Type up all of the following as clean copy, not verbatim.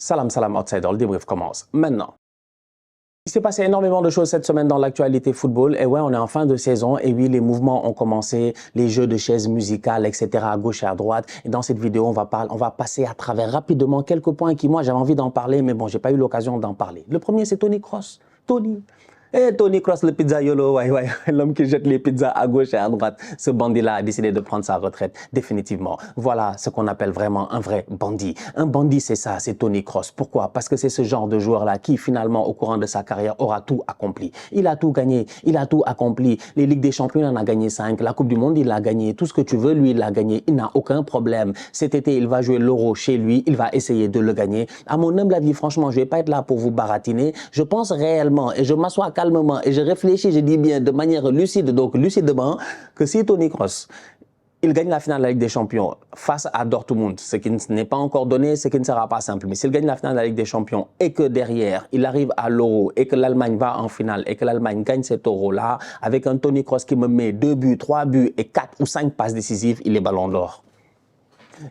Salam salam outsider, le débrief commence maintenant. Il s'est passé énormément de choses cette semaine dans l'actualité football. Et ouais, on est en fin de saison. Et oui, les mouvements ont commencé, les jeux de chaises musicales, etc. à gauche et à droite. Et dans cette vidéo, on va passer à travers rapidement quelques points qui, moi, j'avais envie d'en parler. Mais bon, j'ai pas eu l'occasion d'en parler. Le premier, c'est Tony Kroos. Tony Kroos, le pizzaiolo, l'homme qui jette les pizzas à gauche et à droite. Ce bandit-là a décidé de prendre sa retraite définitivement. Voilà ce qu'on appelle vraiment un vrai bandit. Un bandit, c'est ça, c'est Tony Kroos. Pourquoi? Parce que c'est ce genre de joueur-là qui, finalement, au courant de sa carrière, aura tout accompli. Il a tout gagné, il a tout accompli. Les Ligues des Champions, il en a gagné 5. La Coupe du Monde, il l'a gagné. Tout ce que tu veux, lui, il l'a gagné. Il n'a aucun problème. Cet été, il va jouer l'Euro chez lui. Il va essayer de le gagner. À mon humble avis, franchement, je vais pas être là pour vous baratiner. Je pense réellement, et je m'assois calmement et je réfléchis, je dis bien de manière lucide, donc lucidement, que si Tony Kroos, il gagne la finale de la Ligue des Champions face à Dortmund, ce qui n'est pas encore donné, ce qui ne sera pas simple, mais s'il gagne la finale de la Ligue des Champions et que derrière, il arrive à l'Euro et que l'Allemagne va en finale et que l'Allemagne gagne cet Euro-là, avec un Tony Kroos qui me met 2 buts, 3 buts et 4 ou 5 passes décisives, il est ballon d'or.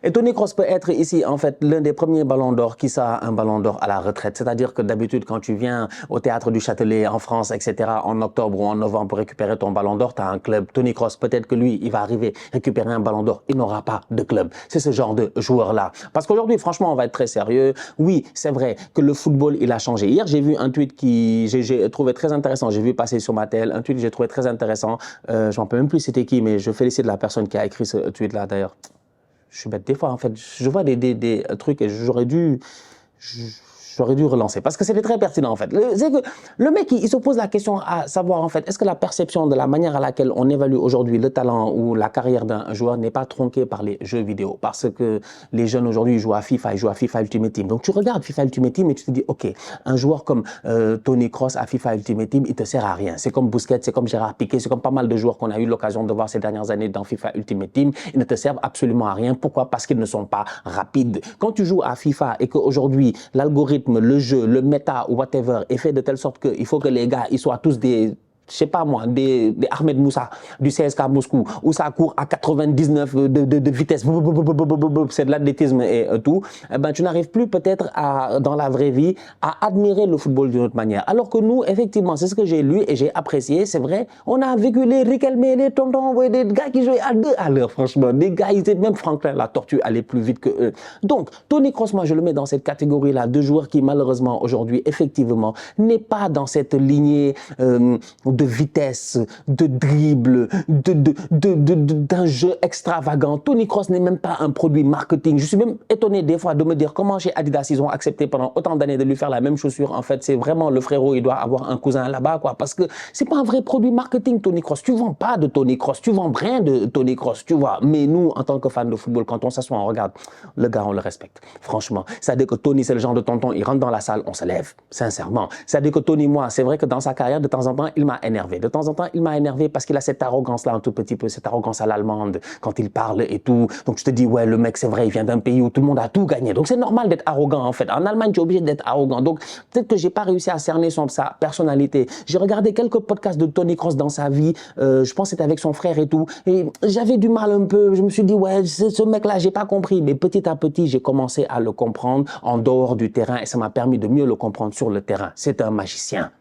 Et Tony Kroos peut être ici, en fait, l'un des premiers ballons d'or qui sera un ballon d'or à la retraite. C'est-à-dire que d'habitude, quand tu viens au Théâtre du Châtelet en France, etc., en octobre ou en novembre pour récupérer ton ballon d'or, tu as un club. Tony Kroos, peut-être que lui, il va arriver récupérer un ballon d'or. Il n'aura pas de club. C'est ce genre de joueur-là. Parce qu'aujourd'hui, franchement, on va être très sérieux. Oui, c'est vrai que le football, il a changé. Hier, j'ai vu un tweet qui j'ai trouvé très intéressant. J'ai vu passer sur ma télé un tweet que j'ai trouvé très intéressant. Je m'en peux même plus c'était qui, mais je félicite la personne qui a écrit ce tweet-là, d'ailleurs. Je suis bête des fois, en fait, je vois des trucs et j'aurais dû relancer parce que c'était très pertinent, en fait. C'est que le mec, il se pose la question à savoir, en fait, est-ce que la perception de la manière à laquelle on évalue aujourd'hui le talent ou la carrière d'un joueur n'est pas tronquée par les jeux vidéo? Parce que les jeunes aujourd'hui jouent à FIFA, ils jouent à FIFA Ultimate Team. Donc tu regardes FIFA Ultimate Team et tu te dis, ok, un joueur comme Tony Kroos à FIFA Ultimate Team, il te sert à rien. C'est comme Busquets, c'est comme Gérard Piqué, c'est comme pas mal de joueurs qu'on a eu l'occasion de voir ces dernières années dans FIFA Ultimate Team. Ils ne te servent absolument à rien. Pourquoi? Parce qu'ils ne sont pas rapides. Quand tu joues à FIFA et qu'aujourd'hui, l'algorithme, le jeu, le méta ou whatever est fait de telle sorte qu'il faut que les gars ils soient tous des, je sais pas moi, des Ahmed Moussa du CSKA Moscou, où ça court à 99 de vitesse, c'est de l'athlétisme et tout, eh ben, tu n'arrives plus peut-être dans la vraie vie à admirer le football d'une autre manière. Alors que nous, effectivement, c'est ce que j'ai lu et j'ai apprécié, c'est vrai, on a vécu les Riquelme, les tontons, des gars qui jouaient à 2 à l'heure, franchement, des gars, ils étaient, même Franklin, la tortue, allait plus vite que eux. Donc, Tony Kroos, moi, je le mets dans cette catégorie-là de joueurs qui, malheureusement, aujourd'hui, effectivement, n'est pas dans cette lignée de vitesse, de dribble, d'un jeu extravagant. Tony Kroos n'est même pas un produit marketing. Je suis même étonné des fois de me dire comment chez Adidas ils ont accepté pendant autant d'années de lui faire la même chaussure. En fait, c'est vraiment le frérot, il doit avoir un cousin là-bas, quoi. Parce que c'est pas un vrai produit marketing, Tony Kroos. Tu vends pas de Tony Kroos, tu vends rien de Tony Kroos, tu vois. Mais nous, en tant que fans de football, quand on s'assoit, on regarde, le gars, on le respecte. Franchement. C'est-à-dire que Tony, c'est le genre de tonton, il rentre dans la salle, on se lève, sincèrement. C'est-à-dire que Tony, moi, c'est vrai que dans sa carrière, de temps en temps, il m'a énervé. De temps en temps, il m'a énervé parce qu'il a cette arrogance-là un tout petit peu, cette arrogance à l'allemande quand il parle et tout. Donc je te dis, ouais, le mec, c'est vrai, il vient d'un pays où tout le monde a tout gagné. Donc c'est normal d'être arrogant, en fait. En Allemagne, tu es obligé d'être arrogant. Donc peut-être que j'ai pas réussi à cerner sa personnalité. J'ai regardé quelques podcasts de Tony Kroos dans sa vie. Je pense que c'était avec son frère et tout. Et j'avais du mal un peu. Je me suis dit, ouais, ce mec-là, j'ai pas compris. Mais petit à petit, j'ai commencé à le comprendre en dehors du terrain et ça m'a permis de mieux le comprendre sur le terrain. C'est un magicien.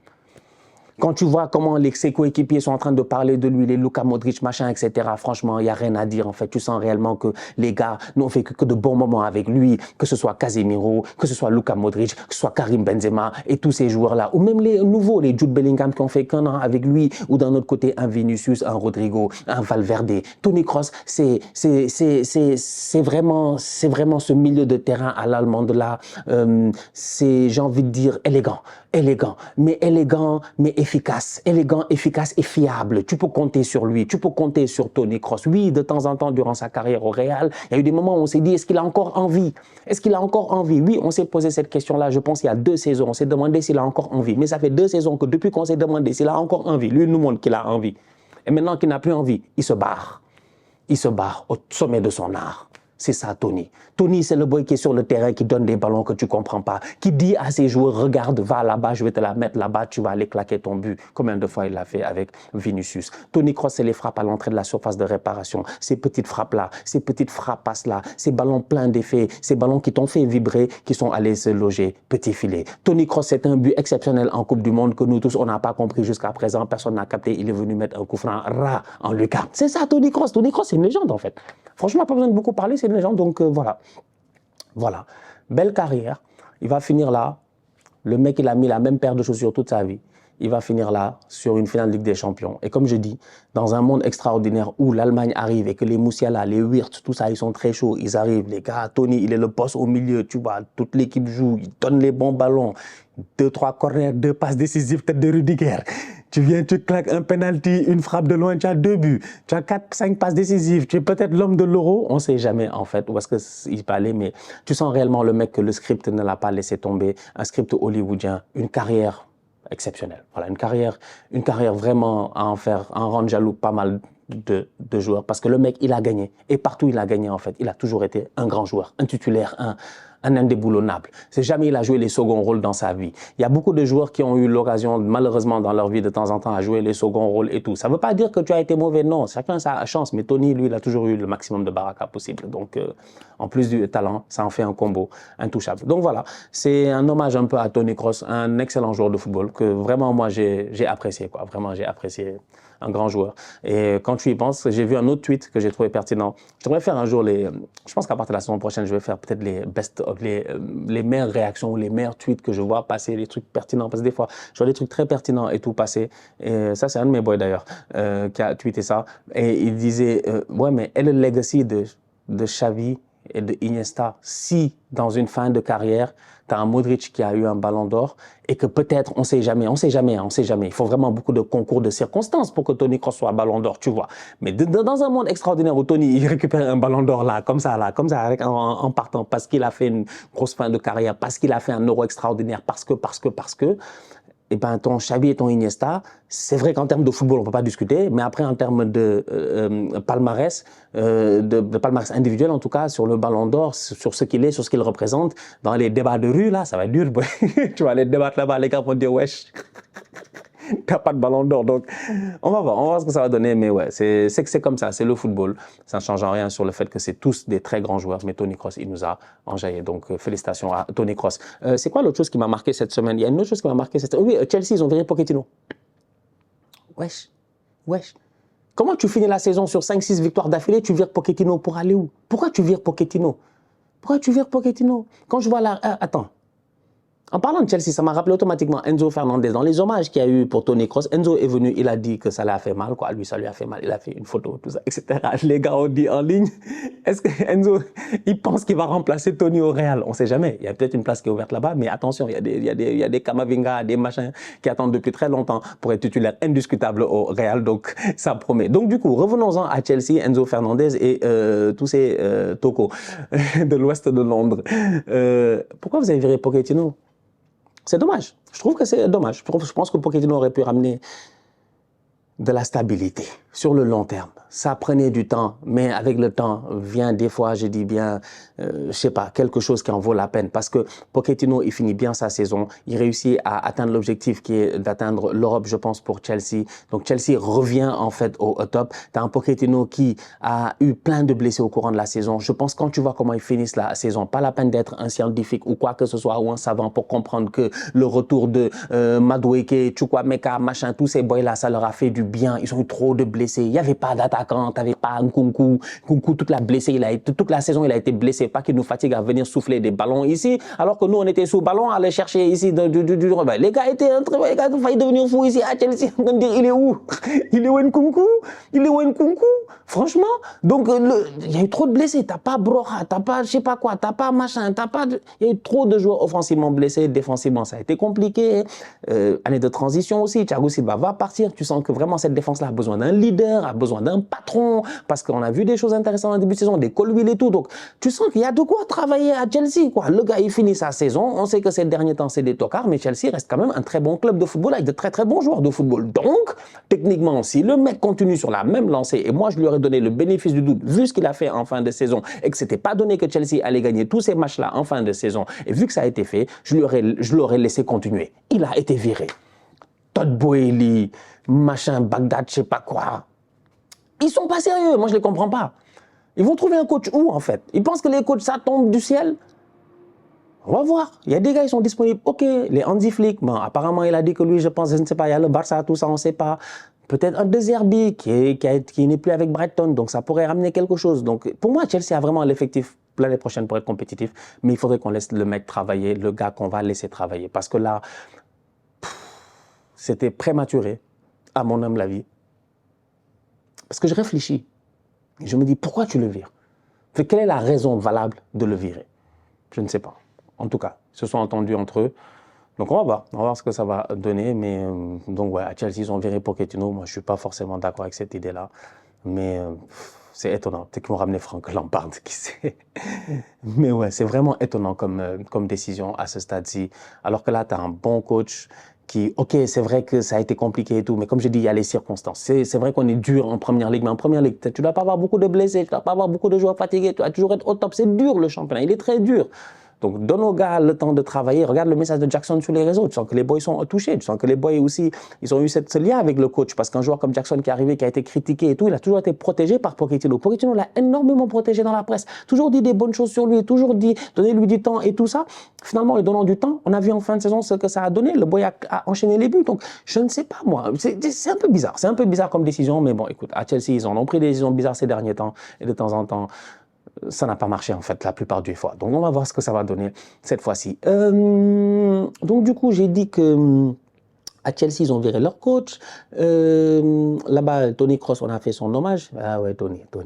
Quand tu vois comment ses coéquipiers sont en train de parler de lui, les Luka Modric, machin, etc., franchement, il n'y a rien à dire. En fait, tu sens réellement que les gars n'ont fait que de bons moments avec lui, que ce soit Casemiro, que ce soit Luka Modric, que ce soit Karim Benzema et tous ces joueurs-là. Ou même les nouveaux, les Jude Bellingham qui ont fait qu'un an avec lui, ou d'un autre côté, un Vinicius, un Rodrigo, un Valverde. Tony Kroos, c'est vraiment ce milieu de terrain à l'allemande-là. C'est, j'ai envie de dire, élégant, mais efficace, élégant, efficace et fiable. Tu peux compter sur lui, tu peux compter sur Tony Kroos. Oui, de temps en temps, durant sa carrière au Real, il y a eu des moments où on s'est dit, est-ce qu'il a encore envie? Est-ce qu'il a encore envie? Oui, on s'est posé cette question-là, je pense, il y a 2 saisons. On s'est demandé s'il a encore envie. Mais ça fait 2 saisons que depuis qu'on s'est demandé s'il a encore envie, lui, il nous montre qu'il a envie. Et maintenant qu'il n'a plus envie, il se barre. Il se barre au sommet de son art. C'est ça, Tony. Tony, c'est le boy qui est sur le terrain, qui donne des ballons que tu ne comprends pas, qui dit à ses joueurs, regarde, va là-bas, je vais te la mettre là-bas, tu vas aller claquer ton but. Combien de fois il l'a fait avec Vinicius. Tony Kroos, c'est les frappes à l'entrée de la surface de réparation. Ces petites frappes-là, ces petites frappasses-là, ces ballons pleins d'effets, ces ballons qui t'ont fait vibrer, qui sont allés se loger petit filet. Tony Kroos, c'est un but exceptionnel en Coupe du Monde que nous tous, on n'a pas compris jusqu'à présent. Personne n'a capté. Il est venu mettre un coup franc ras en lucarne. C'est ça, Tony Kroos. Tony Kroos, c'est une légende, en fait. Franchement, pas besoin de beaucoup parler, c'est une légende. Donc, voilà. Voilà. Belle carrière. Il va finir là. Le mec, il a mis la même paire de chaussures toute sa vie. Il va finir là, sur une finale de Ligue des Champions. Et comme je dis, dans un monde extraordinaire où l'Allemagne arrive et que les Musiala, les Wirtz, tout ça, ils sont très chauds. Ils arrivent, les gars. Tony, il est le boss au milieu, tu vois. Toute l'équipe joue. Il donne les bons ballons. 2, 3 corners, 2 passes décisives, tête de Rudiger. Tu viens, tu claques un penalty, une frappe de loin, tu as 2 buts. Tu as 4, 5 passes décisives. Tu es peut-être l'homme de l'Euro. On ne sait jamais, en fait, où est-ce qu'il peut aller. Mais tu sens réellement le mec que le script ne l'a pas laissé tomber. Un script hollywoodien, une carrière exceptionnelle. Voilà, une carrière vraiment à en rendre jaloux pas mal de joueurs. Parce que le mec, il a gagné. Et partout, il a gagné, en fait. Il a toujours été un grand joueur, un titulaire, un indéboulonnable. C'est jamais il a joué les seconds rôles dans sa vie. Il y a beaucoup de joueurs qui ont eu l'occasion, malheureusement, dans leur vie, de temps en temps, à jouer les seconds rôles et tout. Ça ne veut pas dire que tu as été mauvais, non. Chacun a sa chance. Mais Tony, lui, il a toujours eu le maximum de baraka possible. Donc, en plus du talent, ça en fait un combo intouchable. Donc voilà, c'est un hommage un peu à Tony Kroos, un excellent joueur de football que vraiment, moi, j'ai apprécié, quoi. Vraiment, j'ai apprécié. Un grand joueur. Et quand tu y penses, j'ai vu un autre tweet que j'ai trouvé pertinent. Je devrais faire un jour je pense qu'à partir de la saison prochaine, je vais faire peut-être les meilleures réactions ou les meilleurs tweets que je vois passer, les trucs pertinents. Parce que des fois, je vois des trucs très pertinents et tout passer. Et ça, c'est un de mes boys d'ailleurs qui a tweeté ça. Et il disait, ouais, mais est le legacy de Xavi et de Iniesta si dans une fin de carrière, tu as un Modric qui a eu un ballon d'or et que peut-être, on ne sait jamais. Il faut vraiment beaucoup de concours de circonstances pour que Tony Kroos soit ballon d'or, tu vois. Mais dans un monde extraordinaire où Tony il récupère un ballon d'or là, comme ça, en partant, parce qu'il a fait une grosse fin de carrière, parce qu'il a fait un euro extraordinaire, parce que, et ben ton Xavi et ton Iniesta, c'est vrai qu'en termes de football, on ne peut pas discuter, mais après, en termes de palmarès, de palmarès individuel, en tout cas, sur le ballon d'or, sur ce qu'il est, sur ce qu'il représente, dans les débats de rue, là, ça va être dur. Tu vas aller débattre là-bas, les gars vont dire, wesh, t'as pas de ballon d'or. Donc, on va voir ce que ça va donner. Mais ouais, c'est comme ça, c'est le football. Ça ne change en rien sur le fait que c'est tous des très grands joueurs. Mais Tony Kroos, il nous a enjaillé. Donc, félicitations à Tony Kroos. C'est quoi l'autre chose qui m'a marqué cette semaine? Il y a une autre chose qui m'a marqué cette semaine. Oui, Chelsea, ils ont viré Pochettino. Wesh. Comment tu finis la saison sur 5-6 victoires d'affilée, tu vires Pochettino pour aller où? Pourquoi tu vires Pochettino? Quand je vois la... attends. En parlant de Chelsea, ça m'a rappelé automatiquement Enzo Fernandez. Dans les hommages qu'il y a eu pour Tony Kroos, Enzo est venu, il a dit que ça lui a fait mal, quoi. Lui, ça lui a fait mal. Il a fait une photo, tout ça, etc. Les gars ont dit en ligne, est-ce que Enzo, il pense qu'il va remplacer Tony au Real? On ne sait jamais. Il y a peut-être une place qui est ouverte là-bas, mais attention, il y a des Kamavinga, des machins qui attendent depuis très longtemps pour être titulaire indiscutable au Real. Donc, ça promet. Donc, du coup, revenons-en à Chelsea, Enzo Fernandez et tous ces tocos de l'ouest de Londres. Pourquoi vous avez viré Pochettino? C'est dommage. Je trouve que c'est dommage. Je pense que Pochettino aurait pu ramener de la stabilité sur le long terme. Ça prenait du temps, mais avec le temps vient des fois, je dis bien, je sais pas, quelque chose qui en vaut la peine. Parce que Pochettino, il finit bien sa saison. Il réussit à atteindre l'objectif qui est d'atteindre l'Europe, je pense, pour Chelsea. Donc Chelsea revient en fait au top. Tu as un Pochettino qui a eu plein de blessés au courant de la saison. Je pense quand tu vois comment ils finissent la saison, pas la peine d'être un scientifique ou quoi que ce soit, ou un savant pour comprendre que le retour de Madueke, Chukwuemeka, machin, tous ces boys-là, ça leur a fait du bien. Ils ont eu trop de blessés. Il n'y avait pas d'attaquant, tu n'avais pas Nkunku. Nkunku, toute la saison, il a été blessé. Pas qu'il nous fatigue à venir souffler des ballons ici, alors que nous, on était sous ballon, à aller chercher ici les gars étaient ont failli devenir fous ici à Chelsea. On dire, il est où? Il est où Nkunku? Franchement, donc il y a eu trop de blessés. T'as pas Broha, t'as pas je sais pas quoi, t'as pas machin, il y a eu trop de joueurs offensivement blessés, défensivement ça a été compliqué. Année de transition aussi, Thiago Silva va partir. Tu sens que vraiment cette défense-là a besoin d'un leader. leader, a besoin d'un patron, parce qu'on a vu des choses intéressantes en début de saison, des Colwill et tout. Donc, tu sens qu'il y a de quoi travailler à Chelsea, quoi. Le gars, il finit sa saison. On sait que ces derniers temps, c'est des tocards, mais Chelsea reste quand même un très bon club de football avec de très, très bons joueurs de football. Donc, techniquement, si le mec continue sur la même lancée, et moi, je lui aurais donné le bénéfice du doute, vu ce qu'il a fait en fin de saison, et que c'était pas donné que Chelsea allait gagner tous ces matchs-là en fin de saison, et vu que ça a été fait, je l'aurais laissé continuer. Il a été viré. Todd Boehly, machin, Bagdad, je sais pas quoi. Ils sont pas sérieux, moi je les comprends pas. Ils vont trouver un coach où en fait? Ils pensent que les coachs ça tombe du ciel? On va voir. Il y a des gars, ils sont disponibles. Ok, les Hansi Flick, bon, apparemment il a dit que lui, je pense, je ne sais pas, il y a le Barça, tout ça, on ne sait pas. Peut-être un De Zerbi qui n'est plus avec Brighton, donc ça pourrait ramener quelque chose. Donc pour moi, Chelsea a vraiment l'effectif l'année prochaine pour être compétitif, mais il faudrait qu'on laisse le mec travailler, le gars qu'on va laisser travailler. Parce que là, c'était prématuré, à mon humble avis. Parce que je réfléchis. Et je me dis, pourquoi tu le vires? Quelle est la raison valable de le virer? Je ne sais pas. En tout cas, ils se sont entendus entre eux. Donc on va voir ce que ça va donner. Mais donc ouais, à Chelsea, ils ont viré Pochettino. Moi, je ne suis pas forcément d'accord avec cette idée-là. Mais c'est étonnant. Peut-être qu'ils vont ramener Frank Lampard, qui sait. Mais ouais, c'est vraiment étonnant comme décision à ce stade-ci. Alors que là, tu as un bon coach qui, ok, c'est vrai que ça a été compliqué et tout, mais comme je dis, il y a les circonstances. C'est vrai qu'on est dur en première ligue, mais en première ligue, tu ne dois pas avoir beaucoup de blessés, tu ne dois pas avoir beaucoup de joueurs fatigués, tu dois toujours être au top. C'est dur le championnat, il est très dur. Donc, donne aux gars le temps de travailler. Regarde le message de Jackson sur les réseaux. Tu sens que les boys sont touchés. Tu sens que les boys aussi, ils ont eu ce lien avec le coach. Parce qu'un joueur comme Jackson qui est arrivé, qui a été critiqué et tout, il a toujours été protégé par Pochettino. Pochettino l'a énormément protégé dans la presse. Toujours dit des bonnes choses sur lui. Toujours dit, donnez-lui du temps et tout ça. Finalement, en lui donnant du temps, on a vu en fin de saison ce que ça a donné. Le boy a enchaîné les buts. Donc, je ne sais pas, moi. C'est un peu bizarre. C'est un peu bizarre comme décision. Mais bon, écoute, à Chelsea, ils en ont pris des décisions bizarres ces derniers temps. Et de temps en temps, ça n'a pas marché en fait la plupart du fois. Donc on va voir ce que ça va donner cette fois-ci. Donc du coup j'ai dit que à Chelsea ils ont viré leur coach. Là-bas Tony Kroos, on a fait son hommage. Ah ouais Tony Kroos.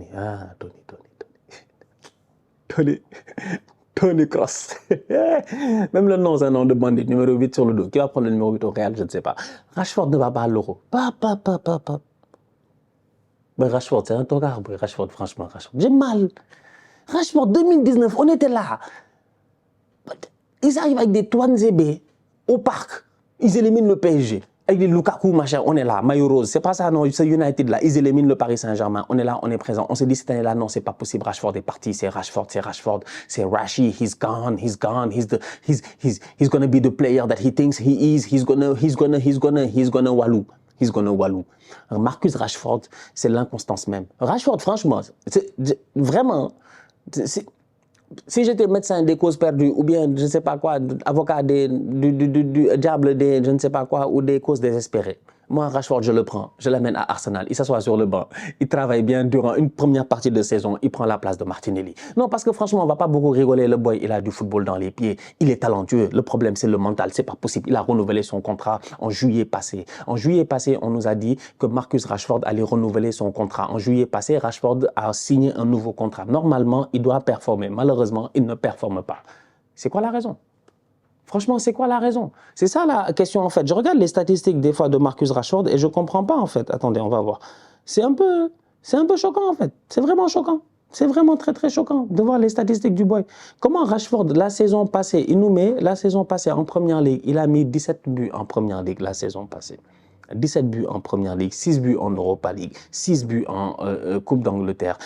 Même le nom c'est un nom de bandit, numéro 8 sur le dos. Qui va prendre le numéro 8 au Real, je ne sais pas. Rashford ne va pas à l'Euro. Mais Rashford c'est un tocard. Rashford franchement, Rashford. J'ai mal. Rashford, 2019, on était là. Ils arrivent avec des Touanzébé au parc. Ils éliminent le PSG. Avec des Lukaku, machin, on est là. Maillot rose, c'est pas ça, non, c'est United là. Ils éliminent le Paris Saint-Germain. On est là, on est présent. On s'est dit cette année-là, non, c'est pas possible. Rashford est parti. C'est Rashford. C'est Rashi. He's gone. He's gonna be the player that he thinks he is. He's gonna walou. He's gonna walou. Marcus Rashford, c'est l'inconstance même. Rashford, franchement, c'est vraiment. Si j'étais médecin des causes perdues ou bien je ne sais pas quoi, avocat du diable des je ne sais pas quoi ou des causes désespérées, moi Rashford je le prends, je l'amène à Arsenal, il s'assoit sur le banc, il travaille bien durant une première partie de saison, il prend la place de Martinelli. Non parce que franchement on va pas beaucoup rigoler, le boy il a du football dans les pieds, il est talentueux, le problème c'est le mental, c'est pas possible, il a renouvelé son contrat en juillet passé. En juillet passé on nous a dit que Marcus Rashford allait renouveler son contrat. En juillet passé Rashford a signé un nouveau contrat. Normalement il doit performer, malheureusement il ne performe pas. C'est quoi la raison? Franchement, c'est quoi la raison? C'est ça la question en fait. Je regarde les statistiques des fois de Marcus Rashford et je comprends pas en fait. Attendez, on va voir. C'est un peu choquant en fait. C'est vraiment choquant. C'est vraiment très très choquant de voir les statistiques du boy. Comment Rashford, la saison passée, il nous met la saison passée en première ligue, il a mis 17 buts en première ligue la saison passée. 17 buts en Première Ligue, 6 buts en Europa League, 6 buts en Coupe d'Angleterre.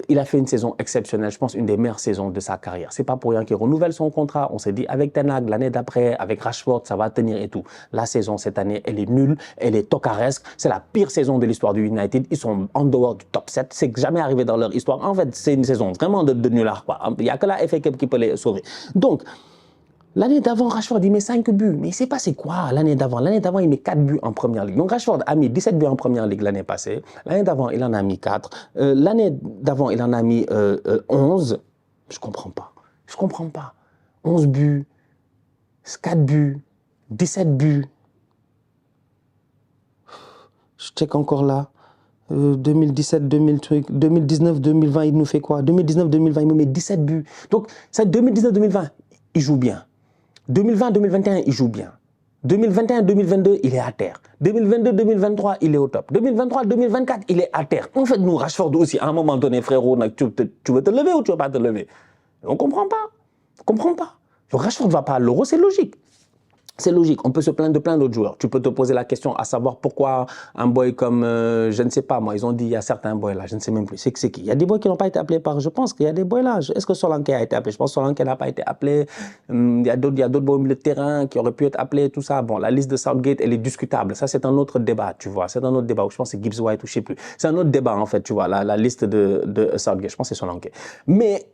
Il a fait une saison exceptionnelle, je pense une des meilleures saisons de sa carrière. C'est pas pour rien qu'il renouvelle son contrat. On s'est dit avec Ten Hag, l'année d'après, avec Rashford, ça va tenir et tout. La saison cette année, elle est nulle, elle est tocaresque. C'est la pire saison de l'histoire du United. Ils sont en dehors du top 7. C'est jamais arrivé dans leur histoire. En fait, c'est une saison vraiment de nullard, quoi. Il n'y a que la FA Cup qui peut les sauver. Donc, l'année d'avant, Rashford, il met 5 buts. Mais il s'est passé quoi l'année d'avant? L'année d'avant, il met 4 buts en Première Ligue. Donc Rashford a mis 17 buts en Première Ligue l'année passée. L'année d'avant, il en a mis 4. L'année d'avant, il en a mis 11. Je comprends pas. 11 buts, 4 buts, 17 buts. Je check encore là. 2017, 2019, 2020, il nous fait quoi? 2019, 2020, il nous met 17 buts. Donc, c'est 2019, 2020, il joue bien. 2020-2021, il joue bien. 2021-2022, il est à terre. 2022-2023, il est au top. 2023-2024, il est à terre. En fait, nous, Rashford aussi, à un moment donné, frérot, tu veux te lever ou tu ne veux pas te lever? On ne comprend pas. On ne comprend pas. Rashford ne va pas à l'Euro, c'est logique. C'est logique, on peut se plaindre de plein d'autres joueurs. Tu peux te poser la question à savoir pourquoi un boy comme, je ne sais pas, moi, ils ont dit, il y a certains boys là, je ne sais même plus, c'est qui. Il y a des boys qui n'ont pas été appelés par, je pense qu'il y a des boys là. Est-ce que Solanke a été appelé? Je pense que Solanke n'a pas été appelé. Il y a d'autres boys au milieu de terrain qui auraient pu être appelés, tout ça. Bon, la liste de Southgate, elle est discutable. Ça, c'est un autre débat, tu vois. C'est un autre débat. Je pense que c'est Gibbs White ou je ne sais plus. C'est un autre débat, en fait, tu vois, la liste de Southgate. Je pense que c'est Solanke. Mais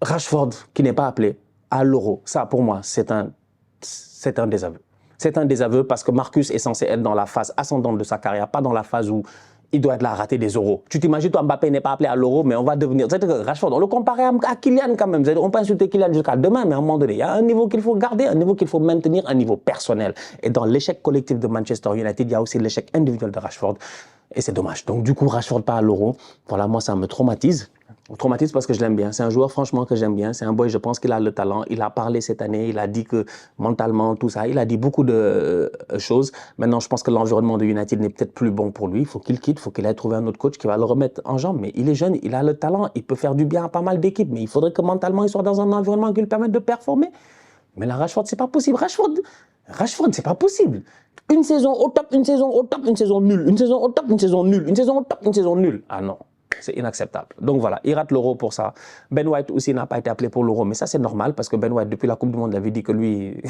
Rashford, qui n'est pas appelé à l'Euro, ça, pour moi, c'est un désaveu. C'est un désaveu parce que Marcus est censé être dans la phase ascendante de sa carrière, pas dans la phase où il doit être là à rater des euros. Tu t'imagines, toi, Mbappé n'est pas appelé à l'Euro, mais on va devenir... C'est-à-dire que Rashford, on le comparait à Kylian quand même. On peut insulter Kylian jusqu'à demain, mais à un moment donné, il y a un niveau qu'il faut garder, un niveau qu'il faut maintenir, un niveau personnel. Et dans l'échec collectif de Manchester United, il y a aussi l'échec individuel de Rashford. Et c'est dommage. Donc du coup, Rashford pas à l'Euro. Voilà, moi, ça me traumatise. Traumatise parce que je l'aime bien. C'est un joueur, franchement, que j'aime bien. C'est un boy, je pense qu'il a le talent. Il a parlé cette année. Il a dit que mentalement, tout ça, il a dit beaucoup de choses. Maintenant, je pense que l'environnement de United n'est peut-être plus bon pour lui. Il faut qu'il quitte. Il faut qu'il aille trouver un autre coach qui va le remettre en jambe. Mais il est jeune, il a le talent. Il peut faire du bien à pas mal d'équipes. Mais il faudrait que mentalement, il soit dans un environnement qui lui permette de performer. Mais là, Rashford, c'est pas possible. Rashford, c'est pas possible. Une saison au top, une saison au top, une saison nulle. Une saison au top, une saison nulle. Une saison au top, une saison nulle. Ah non. C'est inacceptable. Donc voilà, il rate l'Euro pour ça. Ben White aussi n'a pas été appelé pour l'Euro, mais ça c'est normal parce que Ben White, depuis la Coupe du Monde, il avait dit que lui,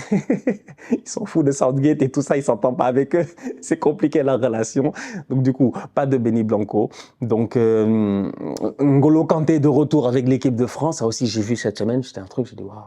il s'en fout de Southgate et tout ça, il ne s'entend pas avec eux. C'est compliqué la relation. Donc du coup, pas de Benny Blanco. Donc N'Golo Kanté de retour avec l'équipe de France. Ça aussi, j'ai vu cette semaine, c'était un truc, j'ai dit, waouh,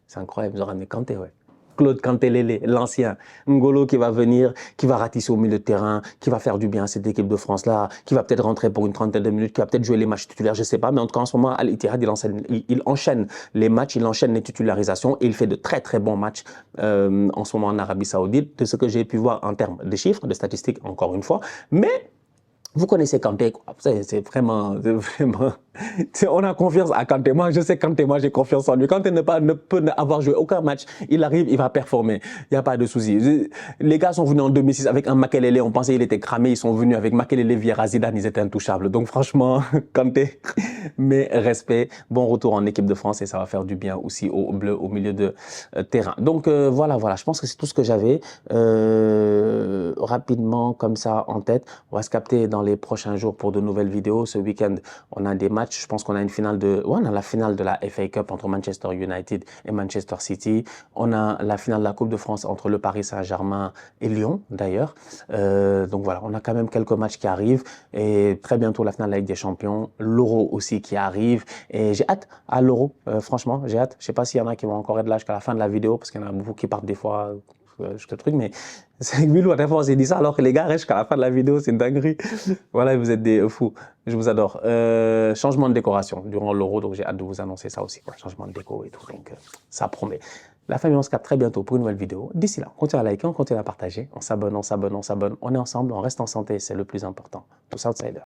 c'est incroyable, ils ont ramené Kanté, ouais. Claude Kantelele, l'ancien, N'Golo qui va venir, qui va ratisser au milieu de terrain, qui va faire du bien à cette équipe de France-là, qui va peut-être rentrer pour une trentaine de minutes, qui va peut-être jouer les matchs titulaires, je ne sais pas, mais en tout cas en ce moment, Al Ittihad, il enchaîne les matchs, il enchaîne les titularisations et il fait de très très bons matchs en ce moment en Arabie Saoudite, de ce que j'ai pu voir en termes de chiffres, de statistiques, encore une fois, mais... Vous connaissez Kanté, quoi. C'est vraiment, on a confiance à Kanté. Moi, je sais Kanté, moi, j'ai confiance en lui. Kanté ne peut avoir joué aucun match. Il arrive, il va performer. Il n'y a pas de souci. Les gars sont venus en 2006 avec un Makelele. On pensait qu'il était cramé. Ils sont venus avec Makelele, Vieira, Zidane. Ils étaient intouchables. Donc, franchement, Kanté, mais respect. Bon retour en équipe de France et ça va faire du bien aussi aux Bleus au milieu de terrain. Donc, voilà. Je pense que c'est tout ce que j'avais rapidement comme ça en tête. On va se capter dans les prochains jours pour de nouvelles vidéos. Ce week-end, on a des matchs. Je pense qu'on a une finale on a la finale de la FA Cup entre Manchester United et Manchester City. On a la finale de la Coupe de France entre le Paris Saint-Germain et Lyon, d'ailleurs. Donc voilà, on a quand même quelques matchs qui arrivent. Et très bientôt, la finale de la Ligue des Champions. L'Euro aussi qui arrive. Et j'ai hâte à l'Euro. Franchement, j'ai hâte. Je ne sais pas s'il y en a qui vont encore être là jusqu'à la fin de la vidéo, parce qu'il y en a beaucoup qui partent des fois... je truc, mais c'est Wilou, à la fois on s'est dit ça alors que les gars restent jusqu'à la fin de la vidéo, c'est une dinguerie. Voilà, vous êtes des fous, je vous adore. Changement de décoration durant l'Euro, donc j'ai hâte de vous annoncer ça aussi, quoi. Changement de déco et tout, donc ça promet. La famille, on se capte très bientôt pour une nouvelle vidéo. D'ici là, on continue à liker, on continue à partager, on s'abonne, on est ensemble, on reste en santé, c'est le plus important. Tous outsiders.